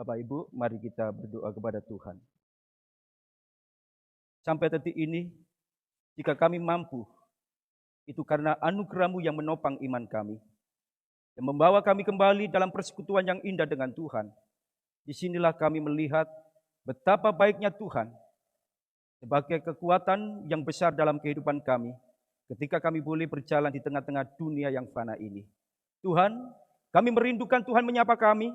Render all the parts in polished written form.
Bapak Ibu, mari kita berdoa kepada Tuhan. Sampai detik ini, jika kami mampu, itu karena anugerah-Mu yang menopang iman kami, yang membawa kami kembali dalam persekutuan yang indah dengan Tuhan. Disinilah kami melihat betapa baiknya Tuhan sebagai kekuatan yang besar dalam kehidupan kami, ketika kami boleh berjalan di tengah-tengah dunia yang fana ini. Tuhan, kami merindukan Tuhan menyapa kami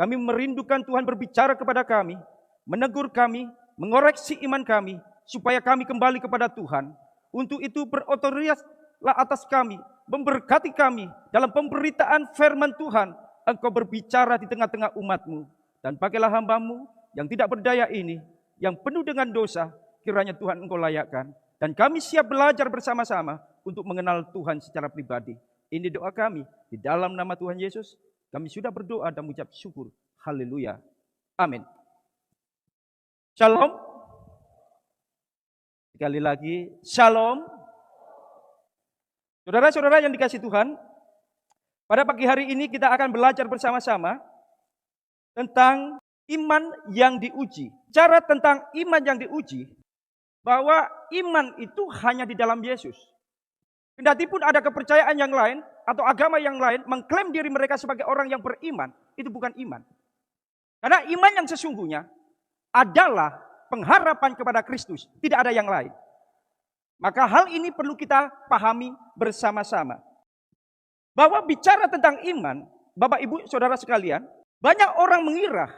merindukan Tuhan berbicara kepada kami, menegur kami, mengoreksi iman kami, supaya kami kembali kepada Tuhan. Untuk itu berotoritaslah atas kami, memberkati kami dalam pemberitaan firman Tuhan. Engkau berbicara di tengah-tengah umat-Mu, dan pakailah hamba-Mu yang tidak berdaya ini, yang penuh dengan dosa, kiranya Tuhan Engkau layakkan. Dan kami siap belajar bersama-sama untuk mengenal Tuhan secara pribadi. Ini doa kami, di dalam nama Tuhan Yesus, kami sudah berdoa dan mengucap syukur. Haleluya. Amin. Shalom. Sekali lagi, shalom. Saudara-saudara yang dikasihi Tuhan, pada pagi hari ini kita akan belajar bersama-sama tentang iman yang diuji. Cara tentang iman yang diuji, bahwa iman itu hanya di dalam Yesus. Kendati pun ada kepercayaan yang lain atau agama yang lain mengklaim diri mereka sebagai orang yang beriman, itu bukan iman. Karena iman yang sesungguhnya adalah pengharapan kepada Kristus, tidak ada yang lain. Maka hal ini perlu kita pahami bersama-sama. Bahwa bicara tentang iman, Bapak Ibu Saudara sekalian, banyak orang mengira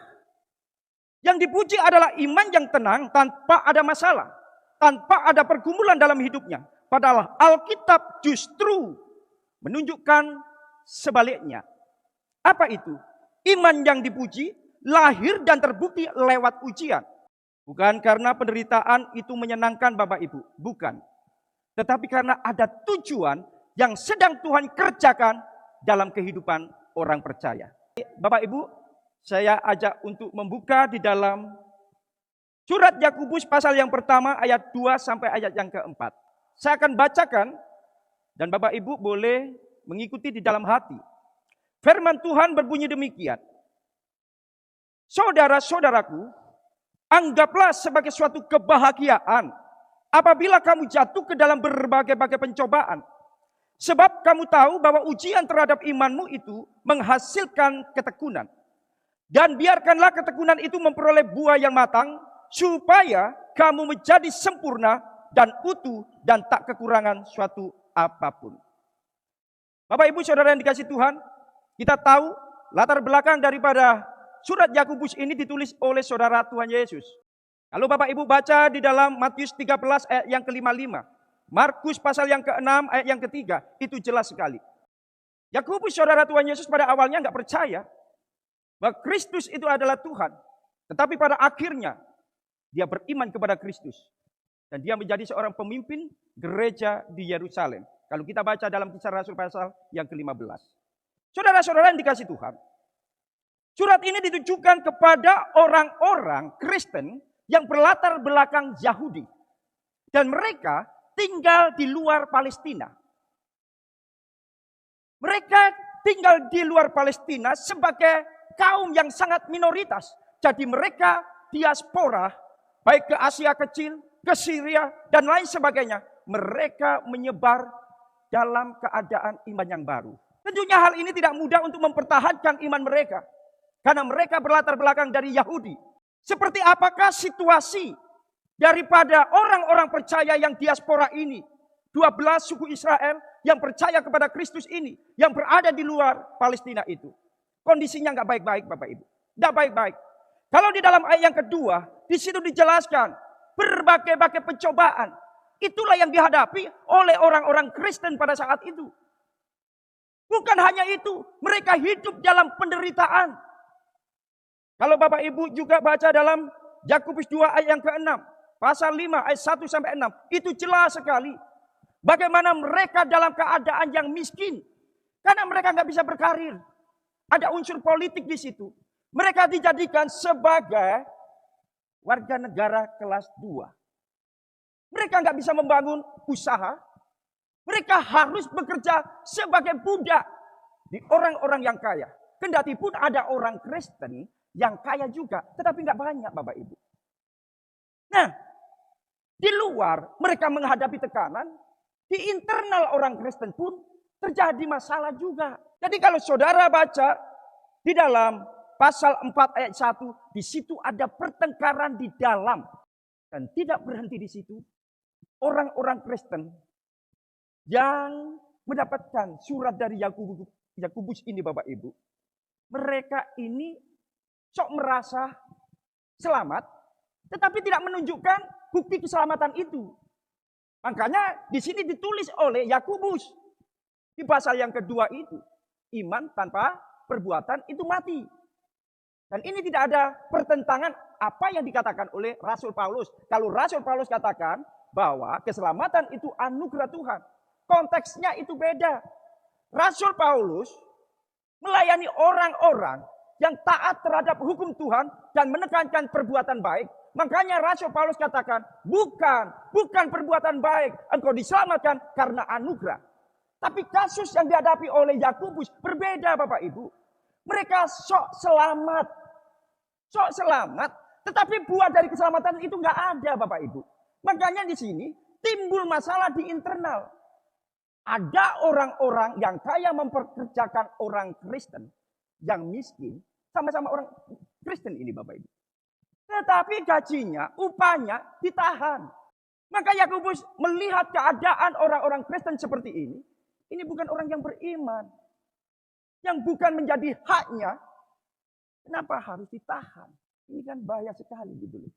yang dipuji adalah iman yang tenang tanpa ada masalah, tanpa ada pergumulan dalam hidupnya. Padahal Alkitab justru menunjukkan sebaliknya. Apa itu? Iman yang dipuji lahir dan terbukti lewat ujian. Bukan karena penderitaan itu menyenangkan Bapak Ibu. Bukan. Tetapi karena ada tujuan yang sedang Tuhan kerjakan dalam kehidupan orang percaya. Bapak Ibu, saya ajak untuk membuka di dalam surat Yakobus pasal yang pertama ayat 2 sampai ayat yang keempat. Saya akan bacakan dan Bapak Ibu boleh mengikuti di dalam hati. Firman Tuhan berbunyi demikian. Saudara-saudaraku, anggaplah sebagai suatu kebahagiaan apabila kamu jatuh ke dalam berbagai-bagai pencobaan. Sebab kamu tahu bahwa ujian terhadap imanmu itu menghasilkan ketekunan. Dan biarkanlah ketekunan itu memperoleh buah yang matang, supaya kamu menjadi sempurna dan utuh dan tak kekurangan suatu apapun. Bapak Ibu Saudara yang dikasihi Tuhan, kita tahu latar belakang daripada surat Yakobus ini ditulis oleh saudara Tuhan Yesus. Kalau Bapak Ibu baca di dalam Matius 13 ayat yang ke-55, Markus pasal yang ke-6 ayat yang ke-3, itu jelas sekali. Yakobus saudara Tuhan Yesus pada awalnya enggak percaya bahwa Kristus itu adalah Tuhan. Tetapi pada akhirnya dia beriman kepada Kristus. Dan dia menjadi seorang pemimpin gereja di Yerusalem. Kalau kita baca dalam Kisah Rasul pasal yang ke-15. Saudara-saudara yang dikasihi Tuhan. Surat ini ditujukan kepada orang-orang Kristen yang berlatar belakang Yahudi. Dan mereka tinggal di luar Palestina. Mereka tinggal di luar Palestina sebagai kaum yang sangat minoritas. Jadi mereka diaspora, baik ke Asia Kecil, ke Syria, dan lain sebagainya. Mereka menyebar dalam keadaan iman yang baru. Tentunya hal ini tidak mudah untuk mempertahankan iman mereka. Karena mereka berlatar belakang dari Yahudi. Seperti apakah situasi daripada orang-orang percaya yang diaspora ini? 12 suku Israel yang percaya kepada Kristus ini. Yang berada di luar Palestina itu. Kondisinya nggak baik-baik Bapak Ibu. Nggak baik-baik. Kalau di dalam ayat yang kedua, di situ dijelaskan berbagai-bagai pencobaan. Itulah yang dihadapi oleh orang-orang Kristen pada saat itu. Bukan hanya itu, mereka hidup dalam penderitaan. Kalau Bapak Ibu juga baca dalam Yakobus 2 ayat yang ke-6, pasal 5 ayat 1 sampai 6, itu jelas sekali bagaimana mereka dalam keadaan yang miskin. Karena mereka nggak bisa berkarir. Ada unsur politik di situ. Mereka dijadikan sebagai warga negara kelas 2. Mereka nggak bisa membangun usaha. Mereka harus bekerja sebagai budak di orang-orang yang kaya. Kendati pun ada orang Kristen yang kaya juga, tetapi nggak banyak Bapak Ibu. Nah, di luar mereka menghadapi tekanan, di internal orang Kristen pun terjadi masalah juga. Jadi kalau saudara baca di dalam pasal 4 ayat 1, di situ ada pertengkaran di dalam. Dan tidak berhenti di situ. Orang-orang Kristen yang mendapatkan surat dari Yakobus ini Bapak Ibu. Mereka ini sok merasa selamat, tetapi tidak menunjukkan bukti keselamatan itu. Makanya di sini ditulis oleh Yakobus di pasal yang kedua itu, iman tanpa perbuatan itu mati. Dan ini tidak ada pertentangan apa yang dikatakan oleh Rasul Paulus. Kalau Rasul Paulus katakan bahwa keselamatan itu anugerah Tuhan, konteksnya itu beda. Rasul Paulus melayani orang-orang yang taat terhadap hukum Tuhan dan menekankan perbuatan baik. Makanya Rasul Paulus katakan, bukan perbuatan baik, engkau diselamatkan karena anugerah. Tapi kasus yang dihadapi oleh Yakobus berbeda Bapak Ibu. Mereka sok selamat, tetapi buah dari keselamatan itu nggak ada Bapak Ibu. Makanya di sini timbul masalah di internal. Ada orang-orang yang kaya memperkerjakan orang Kristen yang miskin, sama-sama orang Kristen ini Bapak Ibu. Tetapi gajinya, upahnya ditahan. Maka Yakobus melihat keadaan orang-orang Kristen seperti ini bukan orang yang beriman. Yang bukan menjadi haknya, kenapa harus ditahan? Ini kan bahaya sekali gitu loh.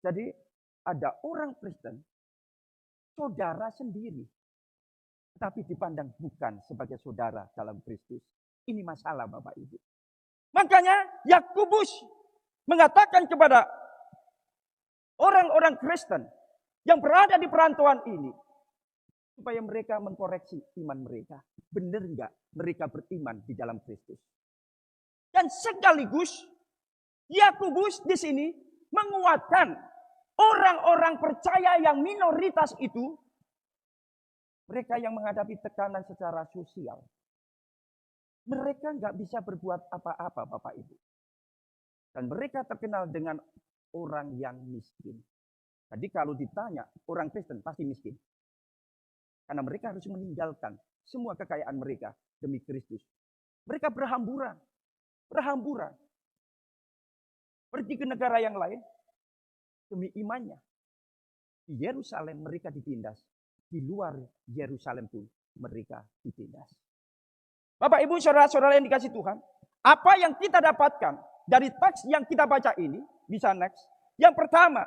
Jadi ada orang Kristen, saudara sendiri. Tapi dipandang bukan sebagai saudara dalam Kristus. Ini masalah Bapak Ibu. Makanya Yakobus mengatakan kepada orang-orang Kristen yang berada di perantauan ini, supaya mereka mengkoreksi iman mereka. Benar enggak mereka beriman di dalam Kristus? Dan sekaligus Yakobus di sini menguatkan orang-orang percaya yang minoritas itu, mereka yang menghadapi tekanan secara sosial. Mereka nggak bisa berbuat apa-apa Bapak Ibu. Dan mereka terkenal dengan orang yang miskin. Jadi kalau ditanya orang Kristen pasti miskin. Karena mereka harus meninggalkan semua kekayaan mereka demi Kristus. Mereka berhamburan. Pergi ke negara yang lain demi imannya. Di Yerusalem mereka ditindas. Di luar Yerusalem pun mereka ditindas. Bapak Ibu saudara-saudara yang dikasih Tuhan. Apa yang kita dapatkan dari teks yang kita baca ini. Bisa next. Yang pertama.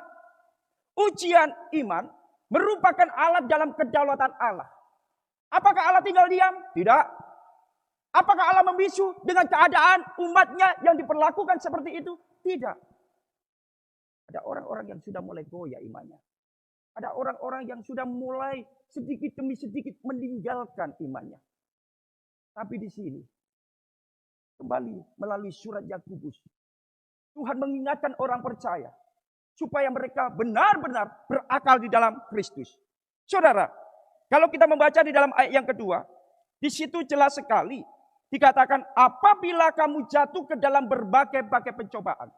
Ujian iman merupakan alat dalam kedaulatan Allah. Apakah Allah tinggal diam? Tidak. Apakah Allah membisu dengan keadaan umatnya yang diperlakukan seperti itu? Tidak. Ada orang-orang yang sudah mulai goyah imannya. Ada orang-orang yang sudah mulai sedikit demi sedikit meninggalkan imannya. Tapi di sini, kembali melalui surat Yakobus, Tuhan mengingatkan orang percaya, supaya mereka benar-benar berakal di dalam Kristus. Saudara, kalau kita membaca di dalam ayat yang kedua, di situ jelas sekali dikatakan apabila kamu jatuh ke dalam berbagai-bagai pencobaan.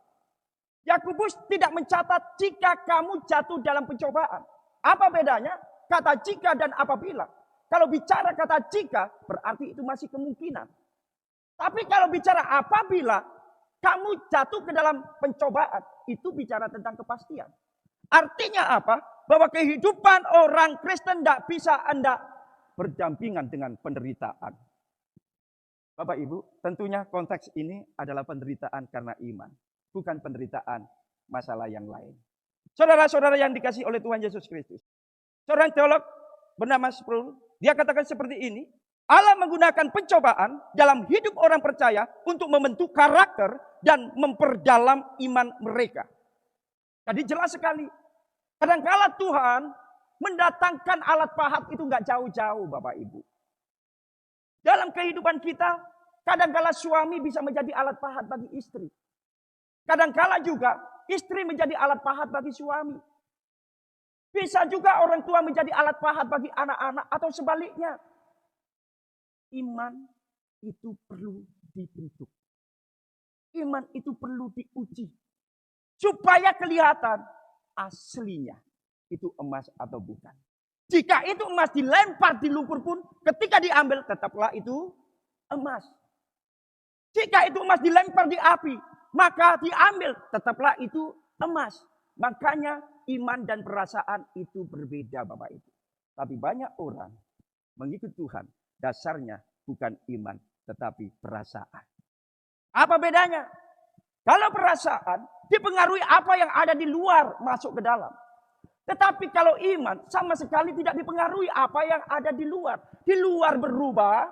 Yakobus tidak mencatat jika kamu jatuh dalam pencobaan. Apa bedanya? Kata jika dan apabila. Kalau bicara kata jika, berarti itu masih kemungkinan. Tapi kalau bicara apabila kamu jatuh ke dalam pencobaan, itu bicara tentang kepastian. Artinya apa? Bahwa kehidupan orang Kristen tidak bisa Anda berdampingan dengan penderitaan. Bapak Ibu, tentunya konteks ini adalah penderitaan karena iman. Bukan penderitaan masalah yang lain. Saudara-saudara yang dikasih oleh Tuhan Yesus Kristus. Seorang teolog bernama Sproul, dia katakan seperti ini. Allah menggunakan pencobaan dalam hidup orang percaya untuk membentuk karakter dan memperdalam iman mereka. Jadi jelas sekali. Kadangkala Tuhan mendatangkan alat pahat itu nggak jauh-jauh Bapak Ibu. Dalam kehidupan kita, kadangkala suami bisa menjadi alat pahat bagi istri. Kadangkala juga istri menjadi alat pahat bagi suami. Bisa juga orang tua menjadi alat pahat bagi anak-anak atau sebaliknya. Iman itu perlu dibentuk. Iman itu perlu diuji. Supaya kelihatan aslinya itu emas atau bukan. Jika itu emas dilempar di lumpur pun, ketika diambil tetaplah itu emas. Jika itu emas dilempar di api, maka diambil tetaplah itu emas. Makanya iman dan perasaan itu berbeda Bapak Ibu. Tapi banyak orang mengikut Tuhan, dasarnya bukan iman tetapi perasaan. Apa bedanya? Kalau perasaan dipengaruhi apa yang ada di luar masuk ke dalam. Tetapi kalau iman sama sekali tidak dipengaruhi apa yang ada di luar. Di luar berubah,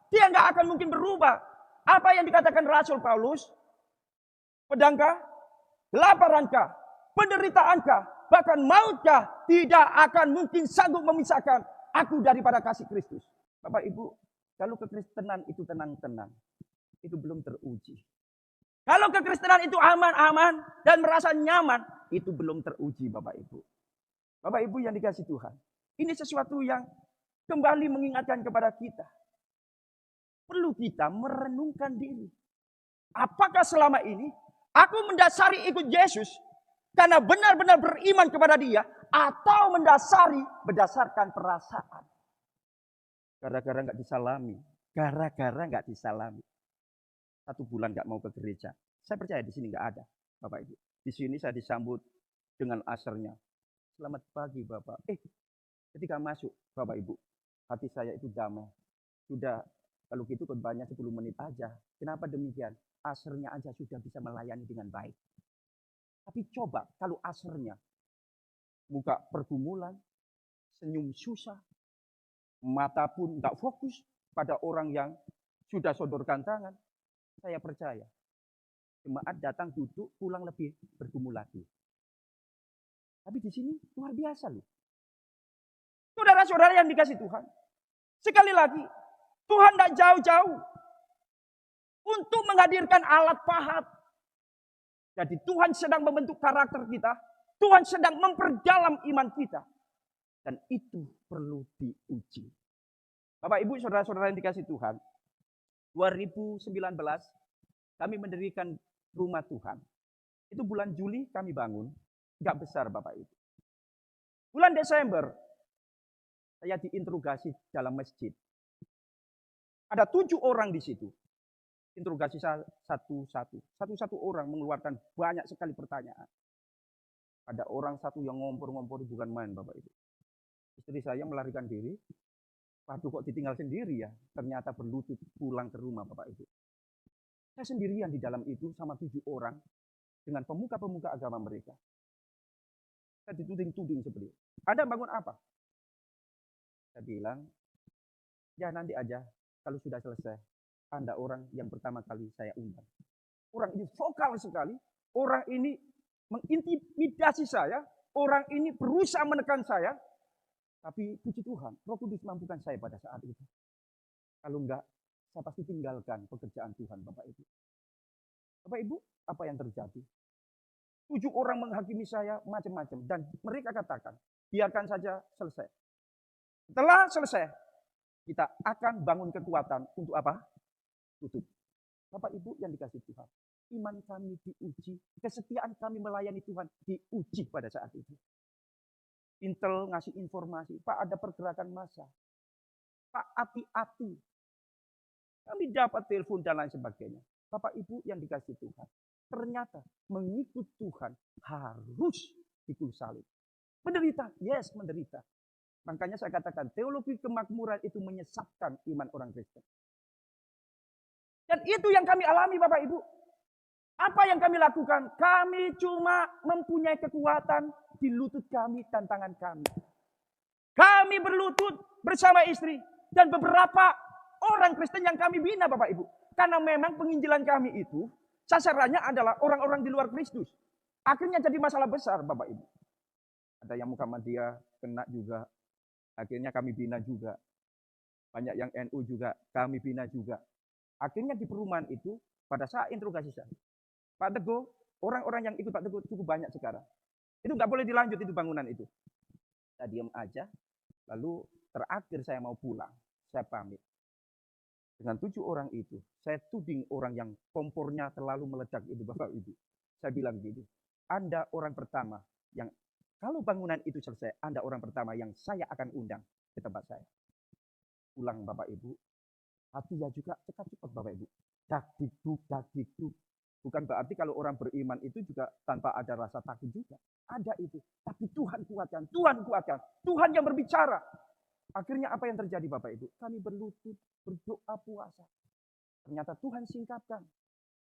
dia nggak akan mungkin berubah. Apa yang dikatakan Rasul Paulus? Pedangkah? Kelaparan,kah? Penderitaankah? Bahkan mautkah? Tidak akan mungkin sanggup memisahkan aku daripada kasih Kristus. Bapak Ibu, kalau kekristenan itu tenang-tenang, itu belum teruji. Kalau kekristenan itu aman-aman dan merasa nyaman, itu belum teruji Bapak Ibu. Bapak Ibu yang dikasih Tuhan. Ini sesuatu yang kembali mengingatkan kepada kita. Perlu kita merenungkan diri. Apakah selama ini aku mendasari ikut Yesus karena benar-benar beriman kepada Dia, atau mendasari berdasarkan perasaan? Gara-gara nggak disalami. Gara-gara nggak disalami. 1 bulan nggak mau ke gereja. Saya percaya di sini nggak ada, Bapak Ibu. Di sini saya disambut dengan asarnya. Selamat pagi Bapak. Ketika masuk Bapak Ibu, hati saya itu damai. Sudah, kalau gitu khotbahnya 10 menit aja. Kenapa demikian? Asarnya aja sudah bisa melayani dengan baik. Tapi coba kalau asarnya muka pergumulan, senyum susah, mata pun nggak fokus pada orang yang sudah sodorkan tangan. Saya percaya jemaat datang duduk, pulang lebih bergumul lagi. Tapi di sini luar biasa loh. Saudara-saudara yang dikasih Tuhan. Sekali lagi, Tuhan tidak jauh-jauh untuk menghadirkan alat pahat. Jadi Tuhan sedang membentuk karakter kita. Tuhan sedang memperdalam iman kita. Dan itu perlu diuji. Bapak Ibu, saudara-saudara yang dikasih Tuhan. 2019 kami mendirikan rumah Tuhan. Itu bulan Juli kami bangun. Enggak besar Bapak Ibu. Bulan Desember, saya diinterogasi dalam masjid. Ada 7 orang di situ. Interogasi saya satu-satu. Satu-satu orang mengeluarkan banyak sekali pertanyaan. Ada orang satu yang ngompor-ngompor bukan main Bapak Ibu. Istri saya melarikan diri. Waduh kok ditinggal sendiri ya. Ternyata berlutut pulang ke rumah Bapak Ibu. Saya sendirian di dalam itu sama 7 orang. Dengan pemuka-pemuka agama mereka. Saya dituding-tuding seperti itu. Anda bangun apa? Saya bilang, ya nanti aja kalau sudah selesai. Anda orang yang pertama kali saya undang. Orang ini vokal sekali. Orang ini mengintimidasi saya. Orang ini berusaha menekan saya. Tapi puji Tuhan, Roh Kudus mampukan saya pada saat itu. Kalau enggak, saya pasti tinggalkan pekerjaan Tuhan Bapak Ibu. Bapak Ibu, apa yang terjadi? 7 orang menghakimi saya macam-macam. Dan mereka katakan, biarkan saja selesai. Setelah selesai, kita akan bangun kekuatan untuk apa? Tutup. Bapak Ibu yang dikasih Tuhan. Iman kami diuji. Kesetiaan kami melayani Tuhan diuji pada saat itu. Intel ngasih informasi. Pak ada pergerakan massa. Pak hati-hati. Kami dapat telepon dan lain sebagainya. Bapak Ibu yang dikasih Tuhan. Ternyata mengikut Tuhan harus pikul salib. Menderita, yes menderita. Makanya saya katakan teologi kemakmuran itu menyesatkan iman orang Kristen. Dan itu yang kami alami Bapak Ibu. Apa yang kami lakukan? Kami cuma mempunyai kekuatan di lutut kami dan tangan kami. Kami berlutut bersama istri dan beberapa orang Kristen yang kami bina Bapak Ibu. Karena memang penginjilan kami itu sasarannya adalah orang-orang di luar Kristus. Akhirnya jadi masalah besar Bapak Ibu. Ada yang Muhammadiyah kena juga. Akhirnya kami bina juga. Banyak yang NU juga kami bina juga. Akhirnya di perumahan itu pada saat interogasi saya. Pak Teguh, orang-orang yang ikut Pak Teguh cukup banyak sekarang. Itu nggak boleh dilanjut itu bangunan itu. Saya diam aja. Lalu terakhir saya mau pulang. Saya pamit. Dengan 7 orang itu, saya tuding orang yang kompornya terlalu meledak itu Bapak Ibu. Saya bilang gini, Anda orang pertama yang kalau bangunan itu selesai, Anda orang pertama yang saya akan undang ke tempat saya. Pulang Bapak Ibu, hatinya juga cepat-cepat Bapak Ibu. Dak-dikduk. Bukan berarti kalau orang beriman itu juga tanpa ada rasa takut juga. Ada itu. Tapi Tuhan kuatkan, Tuhan kuatkan. Tuhan yang berbicara. Akhirnya apa yang terjadi Bapak Ibu? Kami berlutut, berdoa puasa. Ternyata Tuhan singkapkan.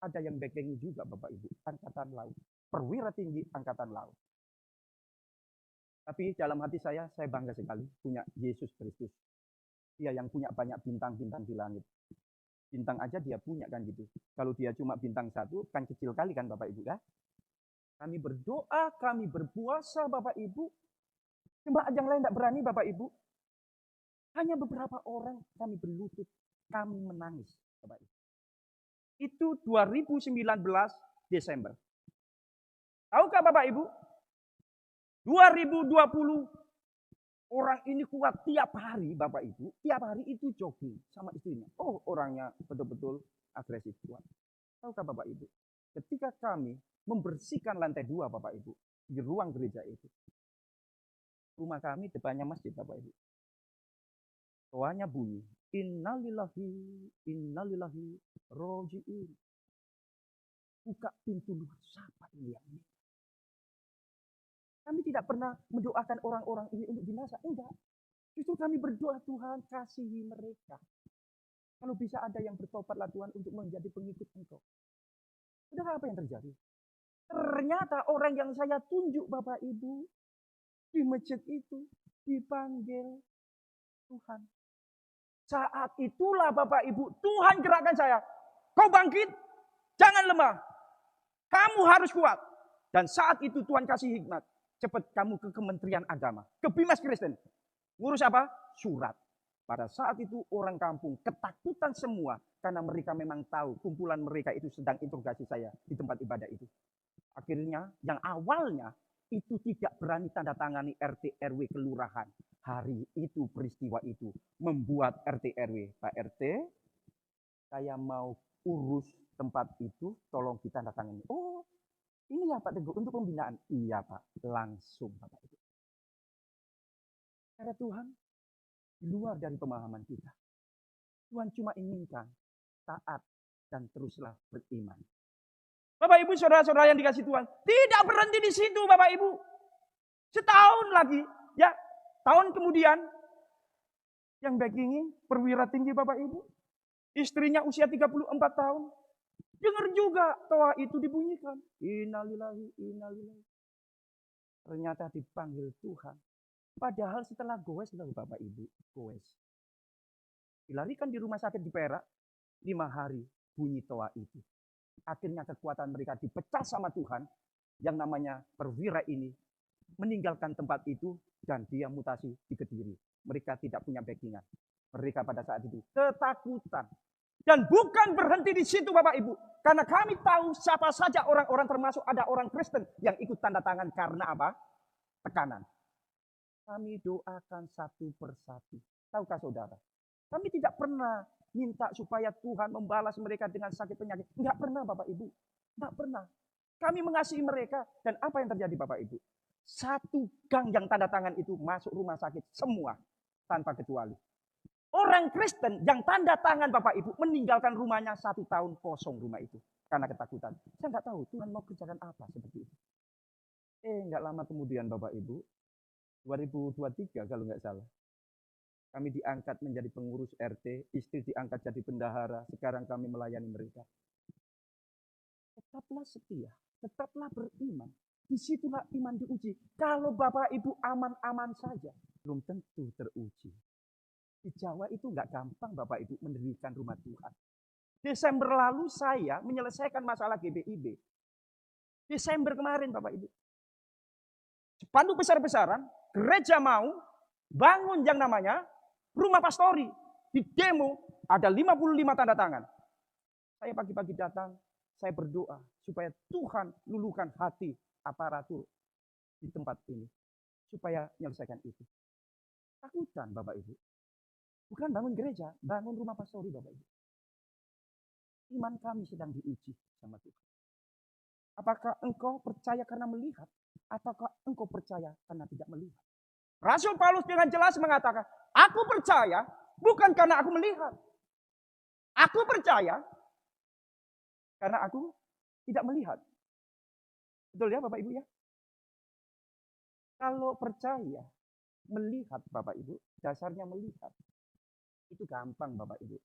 Ada yang backing juga Bapak Ibu. Angkatan laut. Perwira tinggi Angkatan laut. Tapi dalam hati saya bangga sekali punya Yesus Kristus. Dia yang punya banyak bintang-bintang di langit. Bintang aja dia punya kan gitu. Kalau dia cuma bintang satu, kan kecil kali kan Bapak Ibu ya. Kami berdoa, kami berpuasa Bapak Ibu. Jemaat yang lain tidak berani Bapak Ibu. Hanya beberapa orang kami berlutut, kami menangis Bapak Ibu. Itu 2019 Desember. Tahukah Bapak Ibu? 2020 orang ini kuat tiap hari Bapak Ibu. Tiap hari itu jogging sama istrinya. Oh orangnya betul-betul agresif kuat. Tahukah Bapak Ibu? Ketika kami membersihkan lantai 2 Bapak Ibu. Di ruang gereja itu. Rumah kami depannya masjid Bapak Ibu. Doanya bunyi. Innalillahi roji'un. Buka pintu luar. Siapa ini yang ini? Kami tidak pernah mendoakan orang-orang ini untuk binasa. Enggak. Justru kami berdoa Tuhan kasihi mereka. Kalau bisa ada yang bertobatlah Tuhan untuk menjadi pengikut Engkau. Sudah apa yang terjadi? Ternyata orang yang saya tunjuk Bapak Ibu di masjid itu dipanggil Tuhan. Saat itulah Bapak Ibu Tuhan gerakkan saya. Kau bangkit, jangan lemah. Kamu harus kuat. Dan saat itu Tuhan kasih hikmat. Cepat kamu ke Kementerian Agama. Ke Bimas Kristen. Ngurus apa? Surat. Pada saat itu orang kampung ketakutan semua. Karena mereka memang tahu kumpulan mereka itu sedang interogasi saya di tempat ibadah itu. Akhirnya yang awalnya itu tidak berani tanda tangani RT RW kelurahan. Hari itu peristiwa itu membuat RT RW. Pak RT, saya mau urus tempat itu, tolong ditandatangani. Oh, ini ya Pak Teguh, untuk pembinaan. Iya Pak, langsung Bapak Ibu. Karena Tuhan, di luar dari pemahaman kita. Tuhan cuma inginkan taat dan teruslah beriman. Bapak Ibu, saudara-saudara yang dikasih Tuhan. Tidak berhenti di situ Bapak Ibu. Setahun lagi, ya tahun kemudian, yang backingi perwira tinggi Bapak Ibu. Istrinya usia 34 tahun. Dengar juga toa itu dibunyikan. Innalillahi. Ternyata dipanggil Tuhan. Padahal setelah goes loh Bapak Ibu. Goes. Dilarikan di rumah sakit di Perak. 5 hari bunyi toa itu. Akhirnya kekuatan mereka dipecah sama Tuhan. Yang namanya perwira ini. Meninggalkan tempat itu. Dan dia mutasi di Kediri. Mereka tidak punya backingan. Mereka pada saat itu ketakutan. Dan bukan berhenti di situ Bapak Ibu. Karena kami tahu siapa saja orang-orang termasuk ada orang Kristen yang ikut tanda tangan karena apa? Tekanan. Kami doakan satu persatu. Tahukah saudara? Kami tidak pernah minta supaya Tuhan membalas mereka dengan sakit penyakit. Enggak pernah Bapak Ibu. Enggak pernah. Kami mengasihi mereka. Dan apa yang terjadi Bapak Ibu? Satu gang yang tanda tangan itu masuk rumah sakit semua. Tanpa kecuali. Orang Kristen yang tanda tangan Bapak Ibu meninggalkan rumahnya 1 tahun kosong rumah itu. Karena ketakutan. Saya nggak tahu Tuhan mau kerjakan apa seperti itu. Nggak lama kemudian Bapak Ibu. 2023 kalau nggak salah. Kami diangkat menjadi pengurus RT. Istri diangkat jadi bendahara. Sekarang kami melayani mereka. Tetaplah setia. Tetaplah beriman. Disitulah iman diuji. Kalau Bapak Ibu aman-aman saja. Belum tentu teruji. Di Jawa itu nggak gampang Bapak Ibu mendirikan rumah Tuhan. Desember lalu saya menyelesaikan masalah GBIB. Desember kemarin Bapak Ibu. Spanduk besar-besaran, gereja mau bangun yang namanya rumah pastori. Di demo ada 55 tanda tangan. Saya pagi-pagi datang, saya berdoa supaya Tuhan luluhkan hati aparatur di tempat ini. Supaya menyelesaikan itu. Takutan Bapak Ibu. Bukan bangun gereja, bangun rumah pastori Bapak Ibu. Iman kami sedang diuji sama Tuhan. Apakah engkau percaya karena melihat? Ataukah engkau percaya karena tidak melihat? Rasul Paulus dengan jelas mengatakan, aku percaya bukan karena aku melihat. Aku percaya karena aku tidak melihat. Betul ya Bapak Ibu ya? Kalau percaya, melihat Bapak Ibu, dasarnya melihat. Itu gampang Bapak Ibu.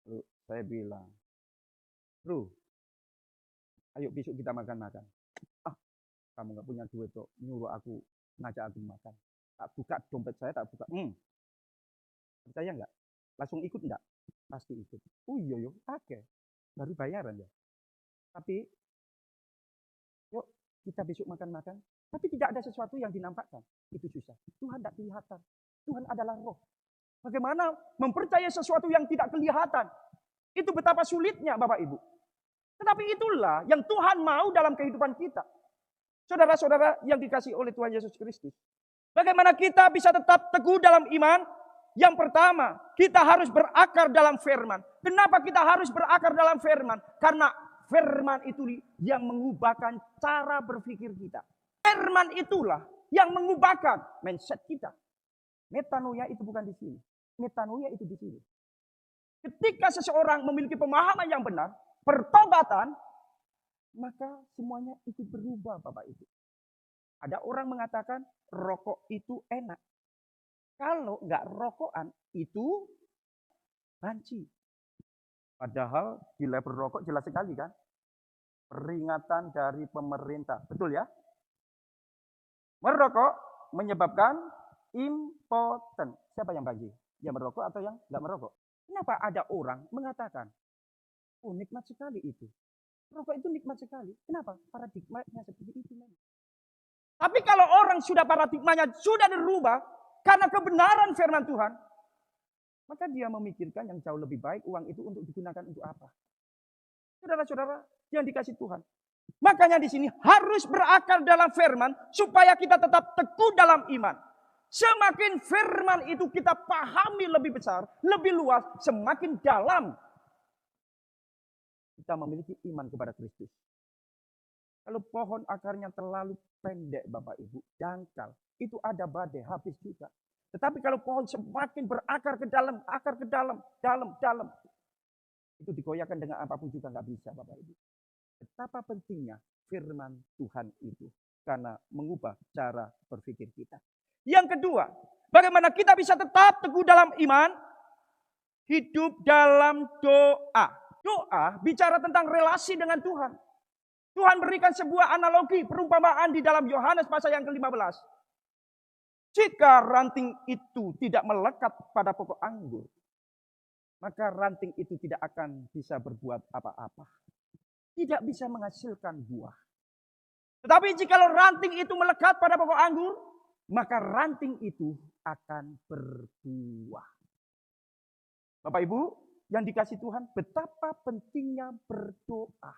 Lalu saya bilang, bro, ayo besok kita makan-makan. Ah, kamu gak punya duit kok, nyuruh aku, ngajak aku makan. Tak buka dompet saya, tak buka. Percaya nggak? Langsung ikut nggak? Pasti ikut. Oh iya yo, oke. Baru bayaran ya. Tapi, yuk kita besok makan-makan. Tapi tidak ada sesuatu yang dinampakkan. Itu susah. Tuhan tidak kelihatan. Tuhan adalah roh. Bagaimana mempercayai sesuatu yang tidak kelihatan? Itu betapa sulitnya Bapak Ibu. Tetapi itulah yang Tuhan mau dalam kehidupan kita. Saudara-saudara yang dikasihi oleh Tuhan Yesus Kristus. Bagaimana kita bisa tetap teguh dalam iman? Yang pertama, kita harus berakar dalam firman. Kenapa kita harus berakar dalam firman? Karena firman itu yang mengubahkan cara berpikir kita. Firman itulah yang mengubahkan mindset kita. Metanoia itu bukan di sini. Metanoia itu di sini. Ketika seseorang memiliki pemahaman yang benar, pertobatan, maka semuanya ikut berubah Bapak Ibu. Ada orang mengatakan rokok itu enak. Kalau nggak rokokan itu banci. Padahal di level rokok jelas sekali kan. Peringatan dari pemerintah. Betul ya? Merokok menyebabkan impoten. Siapa yang banci? Yang merokok atau yang nggak merokok? Kenapa ada orang mengatakan, oh nikmat sekali itu. Rokok itu nikmat sekali. Kenapa? Paradigmanya seperti itu. Tapi kalau orang sudah paradigmanya sudah dirubah karena kebenaran firman Tuhan, maka dia memikirkan yang jauh lebih baik uang itu untuk digunakan untuk apa. Saudara-saudara yang dikasih Tuhan. Makanya di sini harus berakar dalam firman supaya kita tetap teguh dalam iman. Semakin firman itu kita pahami lebih besar, lebih luas, semakin dalam kita memiliki iman kepada Kristus. Kalau pohon akarnya terlalu pendek Bapak Ibu, dangkal, itu ada badai, habis juga. Tetapi kalau pohon semakin berakar ke dalam, akar ke dalam, dalam, itu digoyahkan dengan apapun juga nggak bisa Bapak Ibu. Betapa pentingnya firman Tuhan itu, karena mengubah cara berpikir kita. Yang kedua, bagaimana kita bisa tetap teguh dalam iman, hidup dalam doa. Doa bicara tentang relasi dengan Tuhan. Tuhan berikan sebuah analogi, perumpamaan di dalam Yohanes pasal yang ke-15. Jika ranting itu tidak melekat pada pokok anggur, maka ranting itu tidak akan bisa berbuat apa-apa. Tidak bisa menghasilkan buah. Tetapi jika ranting itu melekat pada pokok anggur, maka ranting itu akan berbuah. Bapak Ibu yang dikasih Tuhan, betapa pentingnya berdoa.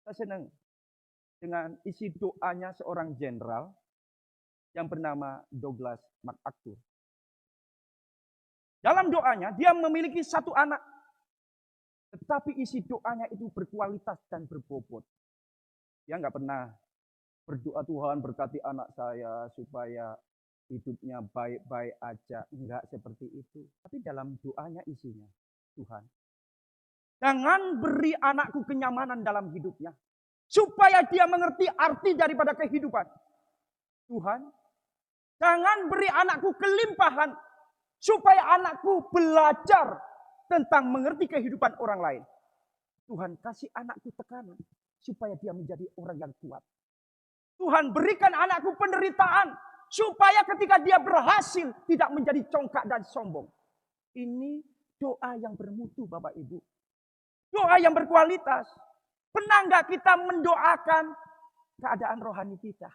Saya senang dengan isi doanya seorang jenderal yang bernama Douglas MacArthur. Dalam doanya dia memiliki satu anak. Tetapi isi doanya itu berkualitas dan berbobot. Dia nggak pernah berdoa, Tuhan berkati anak saya supaya hidupnya baik-baik aja. Enggak seperti itu. Tapi dalam doanya isinya, Tuhan, jangan beri anakku kenyamanan dalam hidupnya. Supaya dia mengerti arti daripada kehidupan. Tuhan, jangan beri anakku kelimpahan. Supaya anakku belajar tentang mengerti kehidupan orang lain. Tuhan, kasih anakku tekanan. Supaya dia menjadi orang yang kuat. Tuhan, berikan anakku penderitaan. Supaya ketika dia berhasil tidak menjadi congkak dan sombong. Ini doa yang bermutu Bapak Ibu. Doa yang berkualitas. Pernah nggak kita mendoakan keadaan rohani kita?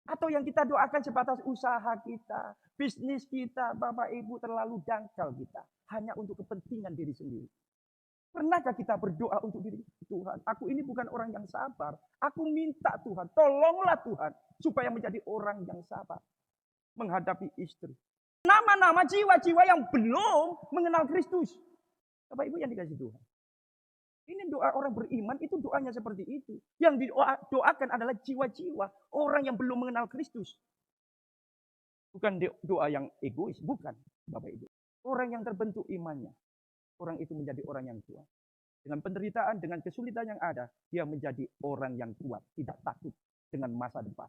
Atau yang kita doakan sebatas usaha kita, bisnis kita, Bapak Ibu terlalu dangkal kita. Hanya untuk kepentingan diri sendiri. Pernahkah kita berdoa untuk diri? Tuhan, aku ini bukan orang yang sabar. Aku minta Tuhan, tolonglah Tuhan. Supaya menjadi orang yang sabar. Menghadapi istri. Nama-nama jiwa-jiwa yang belum mengenal Kristus. Bapak Ibu yang dikasih Tuhan. Ini doa orang beriman, itu doanya seperti itu. Yang didoakan adalah jiwa-jiwa orang yang belum mengenal Kristus. Bukan doa yang egois, bukan Bapak Ibu. Orang yang terbentuk imannya, orang itu menjadi orang yang kuat. Dengan penderitaan, dengan kesulitan yang ada, dia menjadi orang yang kuat, tidak takut dengan masa depan.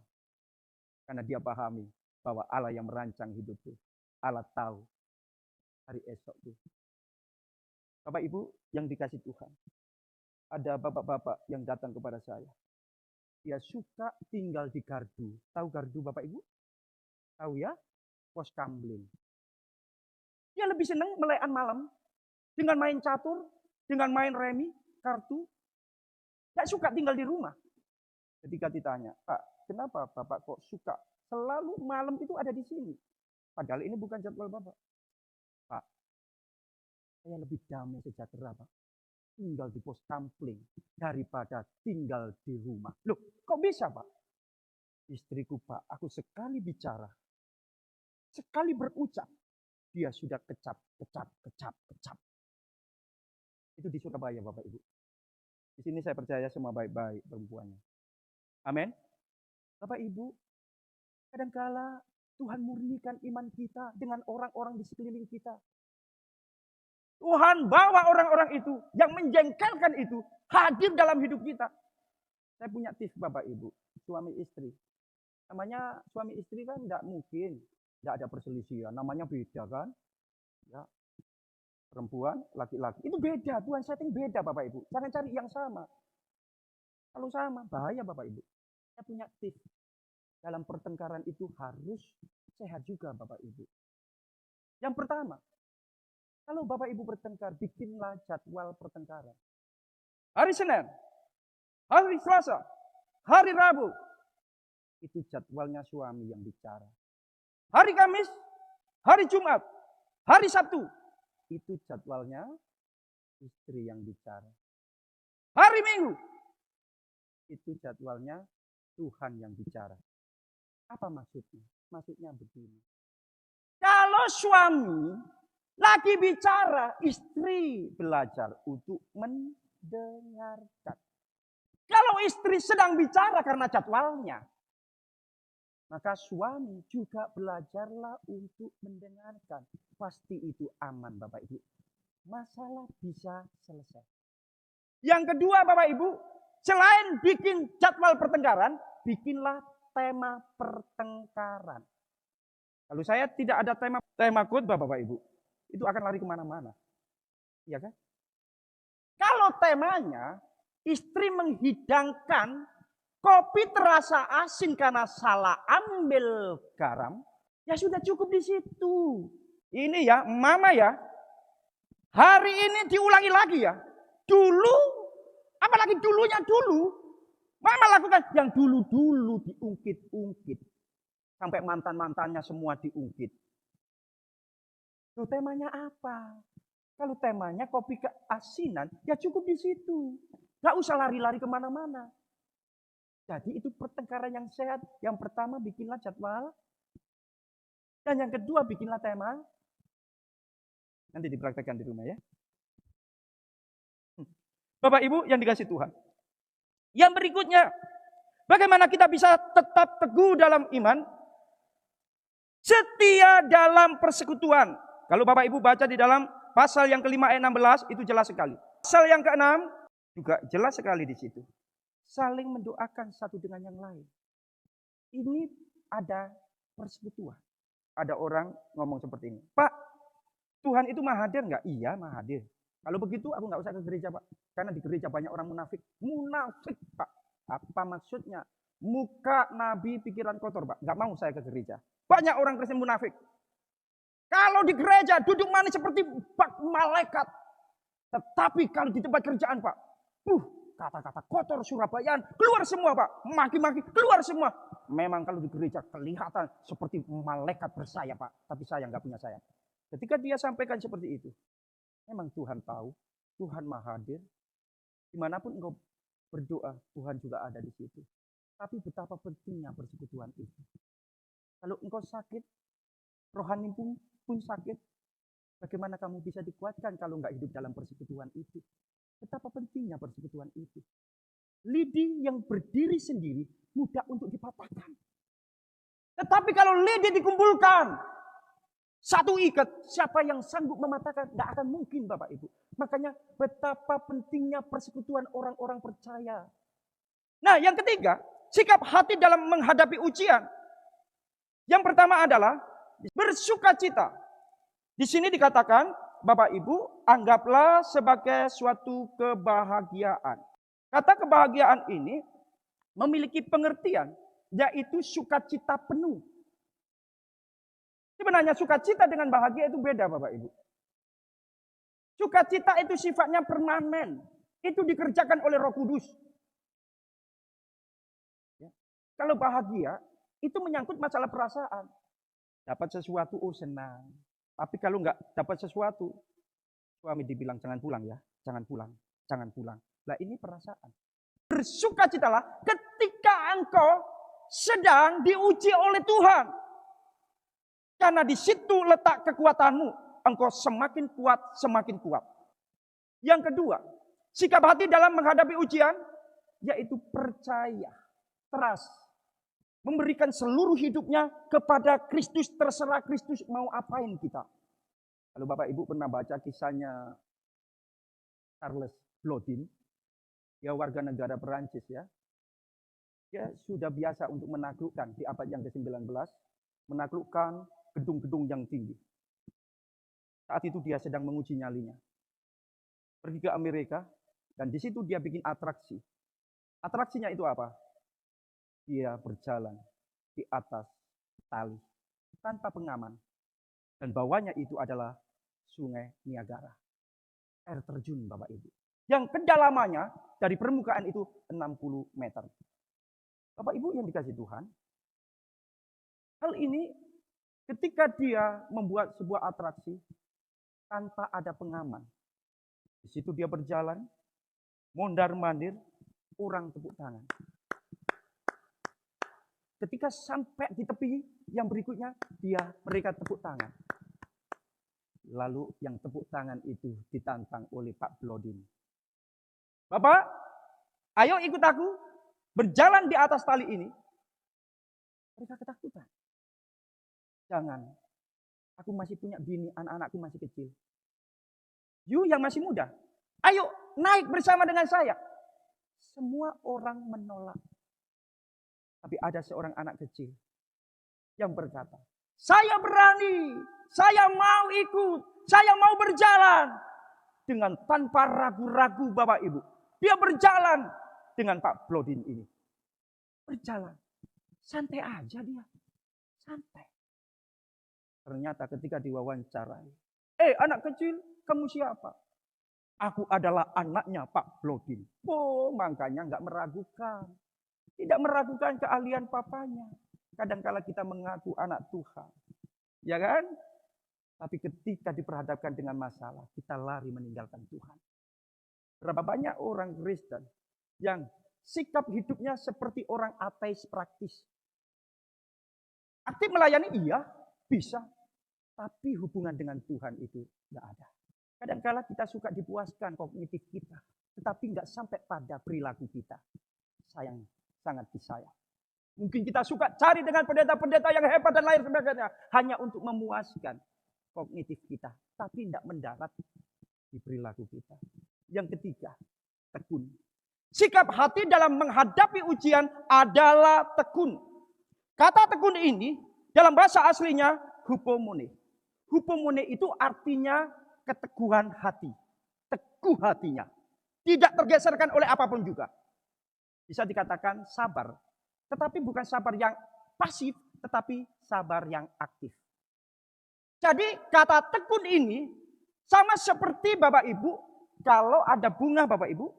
Karena dia pahami bahwa Allah yang merancang hidupku, Allah tahu hari esok itu. Bapak Ibu yang dikasih Tuhan, ada bapak-bapak yang datang kepada saya. Dia suka tinggal di gardu. Tahu gardu Bapak Ibu? Tahu ya? Pos kamling. Dia lebih senang melayan malam dengan main catur, dengan main remi, kartu. Tidak suka tinggal di rumah. Ketika ditanya, Pak, kenapa Bapak kok suka selalu malam itu ada di sini? Padahal ini bukan jadwal Bapak. Pak, saya lebih damai sejahtera, Pak. Tinggal di pos kampling daripada tinggal di rumah. Loh, kok bisa, Pak? Istriku, Pak, aku sekali bicara, sekali berucap, dia sudah kecap. Itu di Surabaya, Bapak Ibu. Di sini saya percaya semua baik-baik perempuannya. Amin. Bapak Ibu, kadangkala Tuhan murnikan iman kita dengan orang-orang di sekeliling kita. Tuhan bawa orang-orang itu yang menjengkelkan itu hadir dalam hidup kita. Saya punya tips Bapak Ibu, suami istri. Namanya suami istri kan tidak mungkin, tidak ada perselisihan. Namanya beda kan? Ya. Perempuan, laki-laki. Itu beda, Tuhan setting beda Bapak Ibu. Jangan cari yang sama. Kalau sama, bahaya Bapak Ibu. Saya punya tips. Dalam pertengkaran itu harus sehat juga Bapak Ibu. Yang pertama, kalau Bapak Ibu bertengkar, bikinlah jadwal pertengkaran. Hari Senin, hari Selasa, hari Rabu. Itu jadwalnya suami yang bicara. Hari Kamis, hari Jumat, hari Sabtu. Itu jadwalnya istri yang bicara. Hari Minggu. Itu jadwalnya Tuhan yang bicara. Apa maksudnya? Maksudnya begini. Kalau suami lagi bicara, istri belajar untuk mendengarkan. Kalau istri sedang bicara karena jadwalnya, maka suami juga belajarlah untuk mendengarkan. Pasti itu aman Bapak Ibu. Masalah bisa selesai. Yang kedua Bapak Ibu, selain bikin jadwal pertengkaran, bikinlah tema pertengkaran. Kalau saya tidak ada tema khotbah Bapak Ibu, itu akan lari kemana-mana. Iya kan? Kalau temanya istri menghidangkan kopi terasa asin karena salah ambil garam, ya sudah cukup di situ. Ini ya, mama ya, hari ini diulangi lagi ya. Dulu, apalagi dulunya dulu, mama lakukan yang dulu-dulu diungkit-ungkit. Sampai mantan-mantannya semua diungkit. Tuh temanya apa? Kalau temanya kopi keasinan, ya cukup di situ. Gak usah lari-lari kemana-mana. Jadi itu pertengkaran yang sehat. Yang pertama bikinlah jadwal. Dan yang kedua bikinlah tema. Nanti dipraktekkan di rumah ya. Bapak Ibu yang dikasih Tuhan. Yang berikutnya, bagaimana kita bisa tetap teguh dalam iman? Setia dalam persekutuan. Kalau Bapak Ibu baca di dalam pasal yang kelima ayat 16 itu jelas sekali. Pasal yang keenam juga jelas sekali di situ. Saling mendoakan satu dengan yang lain. Ini ada persekutuan. Ada orang ngomong seperti ini. Pak, Tuhan itu maha hadir nggak? Iya, maha hadir. Kalau begitu aku nggak usah ke gereja Pak. Karena di gereja banyak orang munafik. Munafik Pak. Apa maksudnya? Muka nabi pikiran kotor Pak. Nggak mau saya ke gereja. Banyak orang Kristen munafik. Kalau di gereja duduk manis seperti bak malaikat. Tetapi kalau di tempat kerjaan Pak. Kata-kata kotor Surabayaan. Keluar semua Pak. Maki-maki keluar semua. Memang kalau di gereja kelihatan seperti malaikat bersayap Pak. Tapi saya nggak punya sayap. Ketika dia sampaikan seperti itu. Memang Tuhan tahu. Tuhan maha hadir. Dimanapun engkau berdoa. Tuhan juga ada di situ. Tapi betapa pentingnya persekutuan itu. Kalau engkau sakit. Rohani pun sakit. Bagaimana kamu bisa dikuatkan kalau nggak hidup dalam persekutuan itu? Betapa pentingnya persekutuan itu. Lidi yang berdiri sendiri mudah untuk dipatahkan. Tetapi kalau lidi dikumpulkan, satu ikat, siapa yang sanggup mematahkan? Tidak akan mungkin Bapak Ibu. Makanya betapa pentingnya persekutuan orang-orang percaya. Nah yang ketiga, sikap hati dalam menghadapi ujian. Yang pertama adalah bersukacita. Di sini dikatakan, Bapak Ibu, anggaplah sebagai suatu kebahagiaan. Kata kebahagiaan ini memiliki pengertian, yaitu sukacita penuh. Sebenarnya sukacita dengan bahagia itu beda Bapak Ibu. Sukacita itu sifatnya permanen. Itu dikerjakan oleh Roh Kudus. Ya. Kalau bahagia, itu menyangkut masalah perasaan. Dapat sesuatu, oh senang. Tapi kalau nggak dapat sesuatu, suami dibilang jangan pulang ya, jangan pulang, jangan pulang. Nah ini perasaan. Bersukacitalah ketika engkau sedang diuji oleh Tuhan. Karena di situ letak kekuatanmu. Engkau semakin kuat, semakin kuat. Yang kedua, sikap hati dalam menghadapi ujian, yaitu percaya, trust. Memberikan seluruh hidupnya kepada Kristus, terserah Kristus mau apain kita. Kalau Bapak Ibu pernah baca kisahnya Charles Blondin, ya warga negara Perancis ya. Dia sudah biasa untuk menaklukkan di abad yang ke-19, menaklukkan gedung-gedung yang tinggi. Saat itu dia sedang menguji nyalinya. Pergi ke Amerika, dan di situ dia bikin atraksi. Atraksinya itu apa? Dia berjalan di atas tali tanpa pengaman. Dan bawahnya itu adalah Sungai Niagara. Air terjun Bapak Ibu. Yang kedalamannya dari permukaan itu 60 meter. Bapak Ibu yang dikasih Tuhan. Hal ini ketika dia membuat sebuah atraksi tanpa ada pengaman. Di situ dia berjalan, mondar-mandir, orang tepuk tangan. Ketika sampai di tepi yang berikutnya, mereka tepuk tangan. Lalu yang tepuk tangan itu ditantang oleh Pak Blondin. Bapak, ayo ikut aku berjalan di atas tali ini. Mereka ketakutan. Jangan, aku masih punya bini, anak-anakku masih kecil. You yang masih muda, ayo naik bersama dengan saya. Semua orang menolak. Tapi ada seorang anak kecil yang berkata, saya berani, saya mau ikut, saya mau berjalan. Dengan tanpa ragu-ragu Bapak Ibu. Dia berjalan dengan Pak Blondin ini. Berjalan. Santai aja dia. Santai. Ternyata ketika diwawancarai. Anak kecil, kamu siapa? Aku adalah anaknya Pak Blondin. Oh, makanya nggak meragukan. Tidak meragukan keahlian papanya. Kadang-kala kita mengaku anak Tuhan. Ya kan? Tapi ketika diperhadapkan dengan masalah, kita lari meninggalkan Tuhan. Berapa banyak orang Kristen yang sikap hidupnya seperti orang ateis praktis. Aktif melayani, iya, bisa. Tapi hubungan dengan Tuhan itu tidak ada. Kadang-kala kita suka dipuaskan kognitif kita. Tetapi nggak sampai pada perilaku kita. Sayang. Sangat disayang. Mungkin kita suka cari dengan pendeta-pendeta yang hebat dan lain sebagainya. Hanya untuk memuaskan kognitif kita. Tapi tidak mendarat di perilaku kita. Yang ketiga, tekun. Sikap hati dalam menghadapi ujian adalah tekun. Kata tekun ini dalam bahasa aslinya hupomone. Hupomone itu artinya keteguhan hati. Teguh hatinya. Tidak tergeserkan oleh apapun juga. Bisa dikatakan sabar. Tetapi bukan sabar yang pasif, tetapi sabar yang aktif. Jadi kata tekun ini sama seperti Bapak Ibu, kalau ada bunga Bapak Ibu,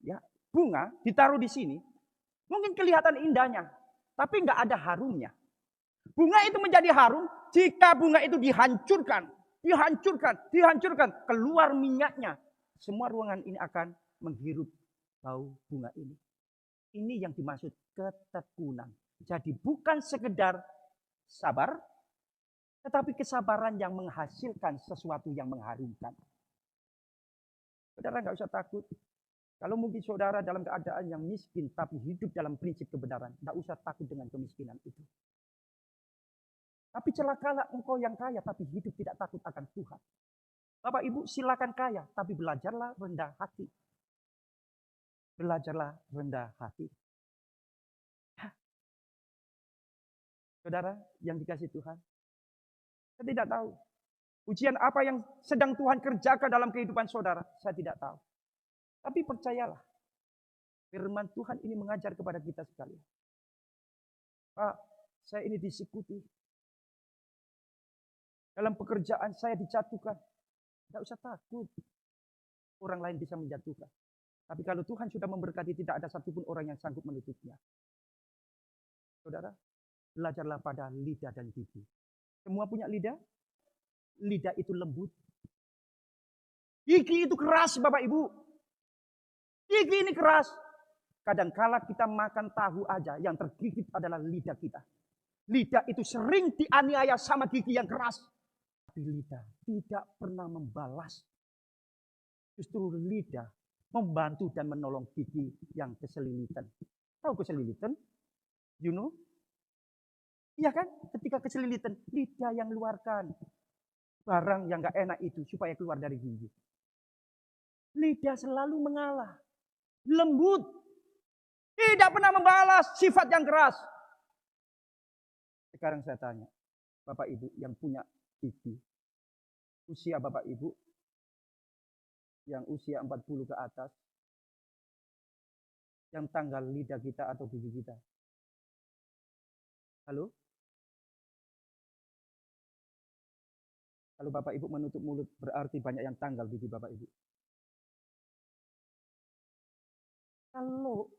ya bunga ditaruh di sini, mungkin kelihatan indahnya, tapi nggak ada harumnya. Bunga itu menjadi harum jika bunga itu dihancurkan, keluar minyaknya. Semua ruangan ini akan menghirup bau bunga ini. Ini yang dimaksud ketekunan. Jadi bukan sekedar sabar, Tetapi kesabaran yang menghasilkan sesuatu yang mengharumkan. Saudara nggak usah takut. Kalau mungkin saudara dalam keadaan yang miskin, tapi hidup dalam prinsip kebenaran, nggak usah takut dengan kemiskinan itu. Tapi celakalah engkau yang kaya, tapi hidup tidak takut akan Tuhan. Bapak Ibu silakan kaya, tapi belajarlah rendah hati. Belajarlah rendah hati. Saudara yang dikasih Tuhan, saya tidak tahu. Ujian apa yang sedang Tuhan kerjakan dalam kehidupan saudara, saya tidak tahu. Tapi percayalah, firman Tuhan ini mengajar kepada kita sekalian. Pak, saya ini disekuti. Dalam pekerjaan saya dijatuhkan. Tidak usah takut. Orang lain bisa menjatuhkan. Tapi kalau Tuhan sudah memberkati, tidak ada satupun orang yang sanggup menutupnya. Saudara, belajarlah pada lidah dan gigi. Semua punya lidah? Lidah itu lembut. Gigi itu keras, Bapak Ibu. Gigi ini keras. Kadangkala kita makan tahu aja, yang tergigit adalah lidah kita. Lidah itu sering dianiaya sama gigi yang keras. Tapi lidah tidak pernah membalas. Justru lidah membantu dan menolong gigi yang keselilitan. Tahu keselilitan? You know? Iya kan? Ketika keselilitan, lidah yang luarkan barang yang gak enak itu supaya keluar dari gigi. Lidah selalu mengalah. Lembut. Tidak pernah membalas sifat yang keras. Sekarang saya tanya, Bapak Ibu yang punya gigi, usia Bapak Ibu yang usia 40 ke atas, yang tanggal lidah kita atau gigi kita? Halo? Kalau Bapak Ibu menutup mulut, berarti banyak yang tanggal gigi Bapak Ibu. Kalau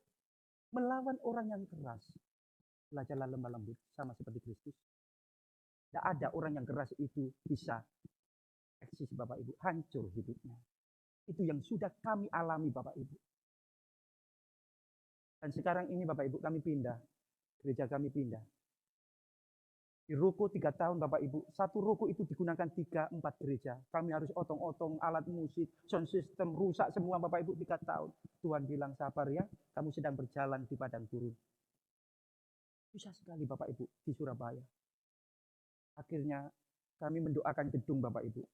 melawan orang yang keras, belajarlah lemah lembut sama seperti Kristus. Tidak ada orang yang keras itu bisa eksis Bapak Ibu, hancur hidupnya. Itu yang sudah kami alami Bapak Ibu. Dan sekarang ini Bapak Ibu kami pindah, gereja kami pindah. Di ruko 3 tahun Bapak Ibu, satu ruko itu digunakan 3-4 gereja. Kami harus otong-otong alat musik, sound system rusak semua Bapak Ibu 3 tahun. Tuhan bilang sabar ya, kamu sedang berjalan di padang gurun. Susah sekali Bapak Ibu di Surabaya. Akhirnya kami mendoakan gedung Bapak Ibu.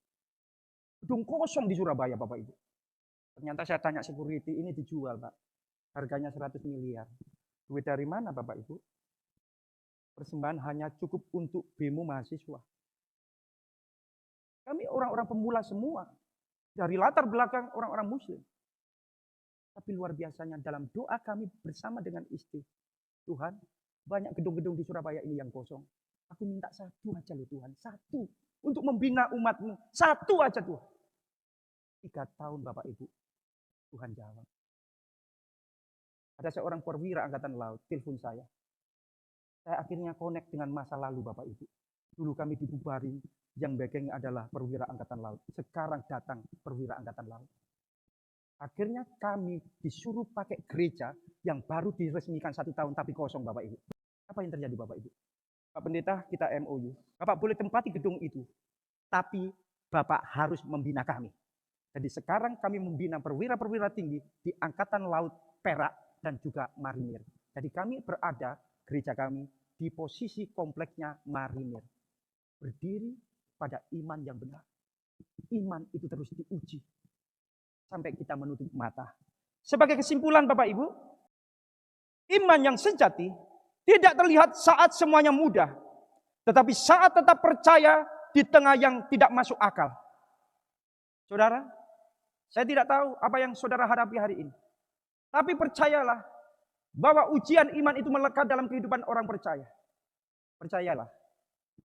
Gedung kosong di Surabaya Bapak Ibu. Ternyata saya tanya security, ini dijual Pak. Harganya 100 miliar. Duit dari mana Bapak Ibu? Persembahan hanya cukup untuk bemo mahasiswa. Kami orang-orang pemula semua. Dari latar belakang orang-orang muslim. Tapi luar biasanya dalam doa kami bersama dengan istri. Tuhan, banyak gedung-gedung di Surabaya ini yang kosong. Aku minta satu aja loh Tuhan. Satu. Untuk membina umatmu. Satu aja Tuhan. 3 tahun Bapak Ibu. Tuhan jawab. Ada seorang perwira angkatan laut. Telepon saya. Saya akhirnya connect dengan masa lalu Bapak Ibu. Dulu kami dibubarin, yang backingnya adalah perwira angkatan laut. Sekarang datang perwira angkatan laut. Akhirnya kami disuruh pakai gereja yang baru diresmikan 1 tahun tapi kosong Bapak Ibu. Apa yang terjadi Bapak Ibu? Pak Pendeta kita MOU. Bapak boleh tempati gedung itu. Tapi Bapak harus membina kami. Jadi sekarang kami membina perwira-perwira tinggi di Angkatan Laut Perak dan juga Marinir. Jadi kami berada gereja kami di posisi kompleksnya marinir. Berdiri pada iman yang benar. Iman itu terus diuji. Sampai kita menutup mata. Sebagai kesimpulan Bapak Ibu. Iman yang sejati tidak terlihat saat semuanya mudah. Tetapi saat tetap percaya di tengah yang tidak masuk akal. Saudara, saya tidak tahu apa yang saudara hadapi hari ini. Tapi percayalah. Bahwa ujian iman itu melekat dalam kehidupan orang percaya. Percayalah,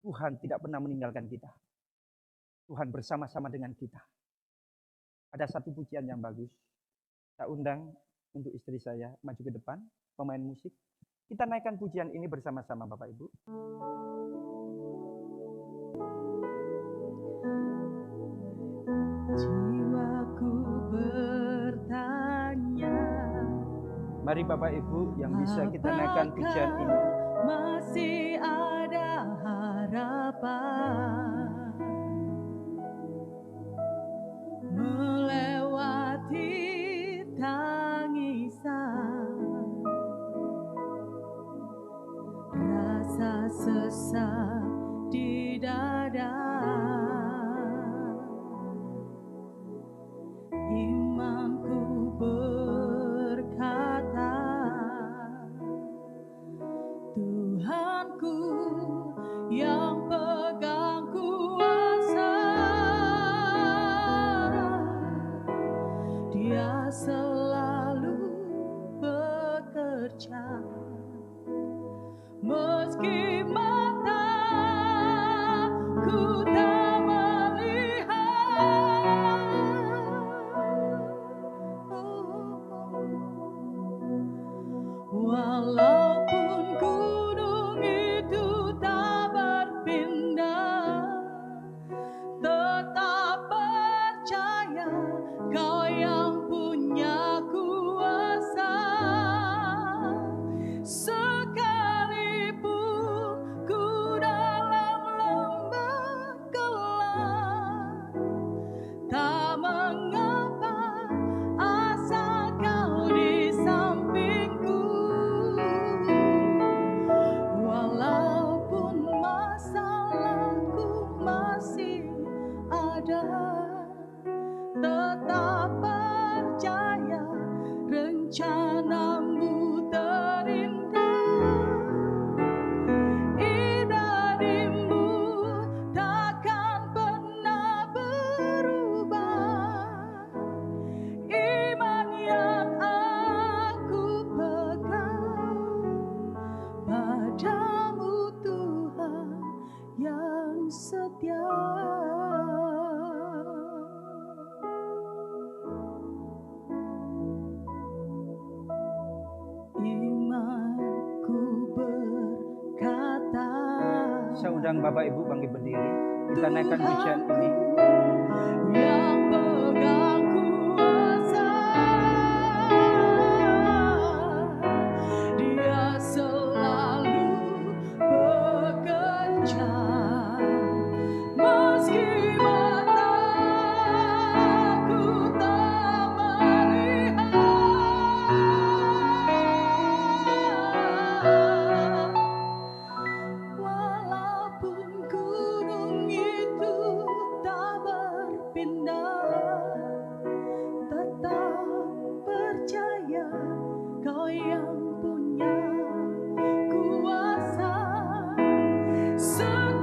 Tuhan tidak pernah meninggalkan kita. Tuhan bersama-sama dengan kita. Ada satu pujian yang bagus. Saya undang untuk istri saya maju ke depan, pemain musik. Kita naikkan pujian ini bersama-sama Bapak Ibu. Jiwaku bertanya. Mari Bapak Ibu yang bisa kita naikkan pujian ini. Masih ada harapan. harapan melewati tangisan, rasa sesak di dada. Imanku berkata, Tuhanku yang pegang kuasa, Dia selalu bekerja meski mataku tak melihat. Walaupun gunung itu tak berpindah, tetap percaya Kau yang punya kuasa. Sekalipun ku dalam lembah gelap, tak mengapa asal Kau di sampingku. Walaupun masalahku masih ada, tetap percaya rencanamu terindah. Idarimu takkan pernah berubah. Iman yang aku pegang padamu, Tuhan yang setia. Imanku berkata. Saya undang Bapak Ibu bangkit berdiri. Kita naikkan pujian ini. Yang pegang kuasa, Dia selalu bekerja meski mataku tak melihat. Walaupun gunung itu tak berpindah, tetap percaya Kau yang punya kuasa. Sekalipun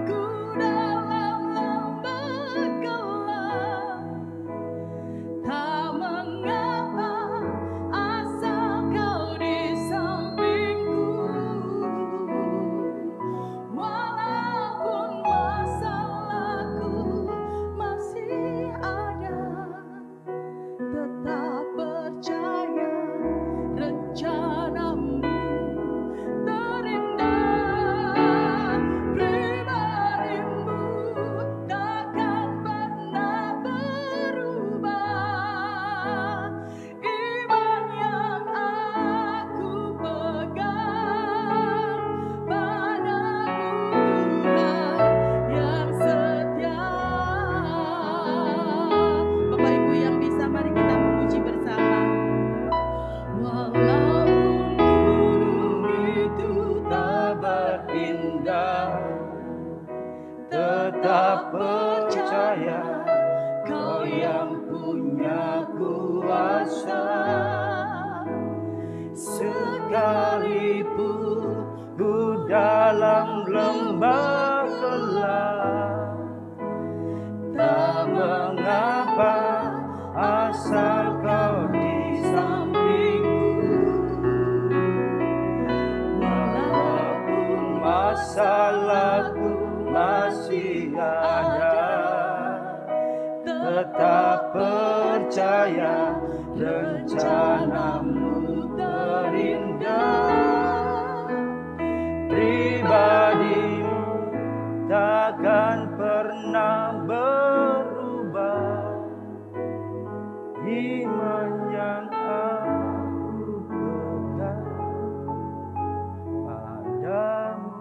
ku dalam lembah gelap, tak mengapa asal Kau di sampingku. Walaupun masalahku masih ada, tetap percaya rencanamu terindah. Pribadimu takkan pernah berubah. Iman yang aku pegang padamu, Tuhan yang setia. Bapak Ibu yang bisa, mari kita memuji bersama. Walaupun gunung itu tak berpindah, tetap percaya Kau yang punya kuasa. Sekalipun ku dalam lembah gelap, tak mengapa asal Kau di sampingku. Walaupun masalahku masih ada, tetap percaya rencanamu terindah. Pribadimu takkan pernah berubah. Iman yang aku pegang padamu,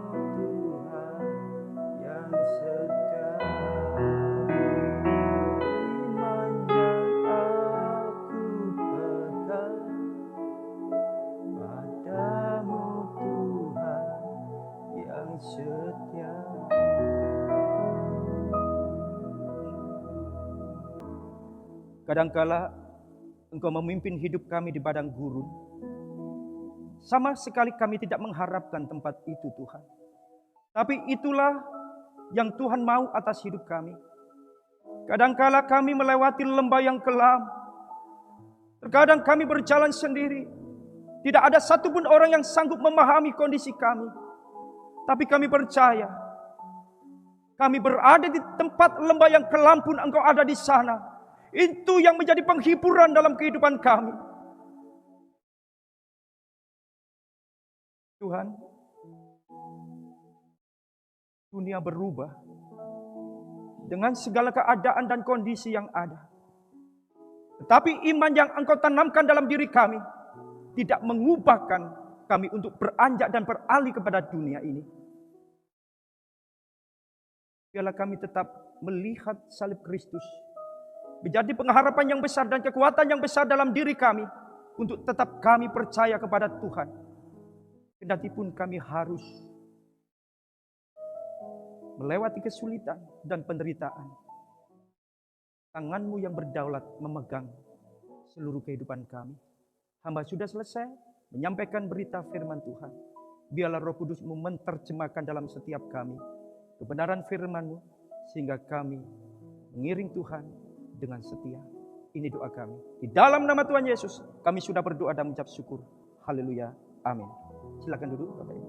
Kadangkala Engkau memimpin hidup kami di padang gurun. Sama sekali kami tidak mengharapkan tempat itu Tuhan. Tapi itulah yang Tuhan mau atas hidup kami. Kadangkala kami melewati lembah yang kelam. Terkadang kami berjalan sendiri. Tidak ada satupun orang yang sanggup memahami kondisi kami. Tapi kami percaya, kami berada di tempat lembah yang kelam pun Engkau ada di sana. Itu yang menjadi penghiburan dalam kehidupan kami. Tuhan, dunia berubah dengan segala keadaan dan kondisi yang ada. Tetapi iman yang Engkau tanamkan dalam diri kami tidak mengubahkan kami untuk beranjak dan beralih kepada dunia ini. Biarlah kami tetap melihat salib Kristus menjadi pengharapan yang besar dan kekuatan yang besar dalam diri kami untuk tetap kami percaya kepada Tuhan. Kendati pun kami harus melewati kesulitan dan penderitaan. Tangan-Mu yang berdaulat memegang seluruh kehidupan kami. Hamba sudah selesai menyampaikan berita firman Tuhan. Biarlah Roh Kudus-Mu menerjemahkan dalam setiap kami kebenaran firman-Mu, sehingga kami mengiring Tuhan dengan setia. Ini doa kami. Di dalam nama Tuhan Yesus, kami sudah berdoa dan mengucap syukur. Haleluya. Amin. Silakan duduk Bapak Ibu.